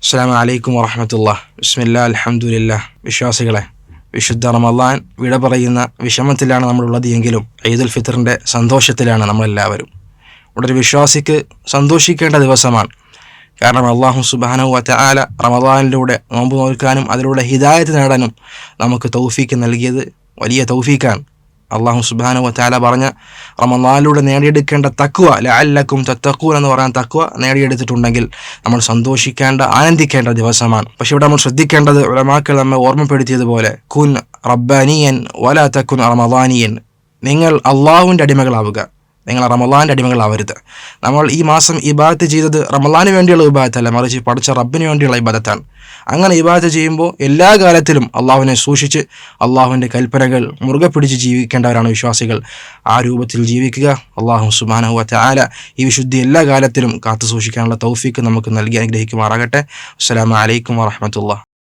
അസ്സലാമു അലൈക്കും വറഹ്മത്തുള്ളാഹി. ബിസ്മില്ലാഹി അൽഹംദുലില്ലാഹ്. വിശ്വാസികളെ, വിശുദ്ധ റമളാൻ വിട പറയുന്ന വിഷമത്തിലാണ് നമ്മളുള്ളത് എങ്കിലും ഈദുൽ ഫിത്തറിൻ്റെ സന്തോഷത്തിലാണ് നമ്മളെല്ലാവരും. ഇവിടെ ഒരു വിശ്വാസിക്ക് സന്തോഷിക്കേണ്ട ദിവസമാണ്. കാരണം അല്ലാഹു സുബ്ഹാനഹു വ തആല റമളാനിലൂടെ നോമ്പ് നോൽക്കാനും അതിലൂടെ ഹിദായത്ത് നേടാനും നമുക്ക് തൗഫീക്ക് നൽകിയത് വലിയ തൗഫീക്കാണ്. അല്ലാഹു സുബ്ഹാനഹു വ തആല പറഞ്ഞ റമളാനിലൂടെ നേടിയെടുക്കേണ്ട തഖ്വ, ലഅല്ലക്കും തത്തഖൂൻ എന്ന് പറയാൻ തഖ്വ നേടിയെടുത്തിട്ടുണ്ടെങ്കിൽ നമ്മൾ സന്തോഷിക്കേണ്ട, ആനന്ദിക്കേണ്ട ദിവസമാണ്. പക്ഷെ ഇവിടെ നമ്മൾ ശ്രദ്ധിക്കേണ്ടത്, ഉലമാക്കൾ നമ്മെ ഓർമ്മപ്പെടുത്തിയതുപോലെ, കുൻ റബ്ബാനിയൻ വലാ തകുൻ റമളാനിയൻ, നിങ്ങൾ അള്ളാഹുവിൻ്റെ അടിമകളാവുക, നിങ്ങൾ റമളാൻ്റെ അടിമകളാവരുത്. നമ്മൾ ഈ മാസം ഇബാദത്ത് ചെയ്തത് റമളാന് വേണ്ടിയുള്ള ഇബാദത്തല്ല, മറിച്ച് പഠിച്ച റബ്ബിന് വേണ്ടിയുള്ള ഇബാദത്താണ്. അങ്ങനെ ഇബാദത്ത് ചെയ്യുമ്പോൾ എല്ലാ കാലത്തിലും അള്ളാഹുവിനെ സൂക്ഷിച്ച് അള്ളാഹുവിൻ്റെ കൽപ്പനകൾ മുറുകെ പിടിച്ച് ജീവിക്കേണ്ടവരാണ് വിശ്വാസികൾ. ആ രൂപത്തിൽ ജീവിക്കുക. അല്ലാഹു സുബ്ഹാനഹു വ തആല ഈ വിശുദ്ധി എല്ലാ കാലത്തിലും കാത്തു സൂക്ഷിക്കാനുള്ള തൗഫീക്ക് നമുക്ക് നൽകി അനുഗ്രഹിക്കുമാറാകട്ടെ. അസ്സലാമു അലൈക്കും വറഹ്മത്തുള്ളാഹി.